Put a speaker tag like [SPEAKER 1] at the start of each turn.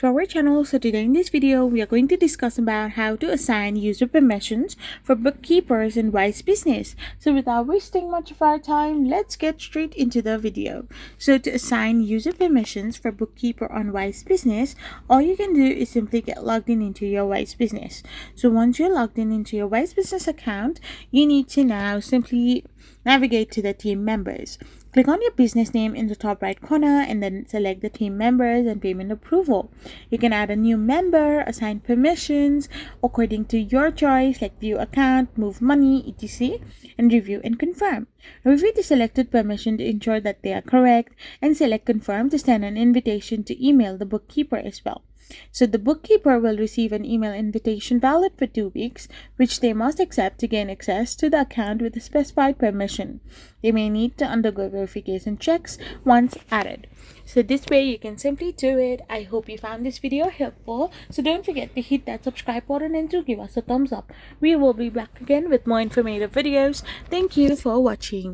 [SPEAKER 1] to our channel. So today in this video, we are going to discuss about how to assign user permissions for bookkeepers in Wise Business. So without wasting much of our time, let's get straight into the video. So to assign user permissions for bookkeeper on Wise Business, all you can do is simply get logged in into your Wise Business. So once you're logged in into your Wise Business account, you need to now simply navigate to the team members. Click on your business name in the top right corner and then select the team members and payment approval. You can add a new member, assign permissions according to your choice like view account, move money, etc. and review and confirm. Review the selected permission to ensure that they are correct and select confirm to send an invitation to email the bookkeeper as well. So the bookkeeper will receive an email invitation valid for 2 weeks, which they must accept to gain access to the account with a specified permission. They may need to undergo verification checks once added. So this way you can simply do it. I hope you found this video helpful. So don't forget to hit that subscribe button and to give us a thumbs up. We will be back again with more informative videos. Thank you for watching.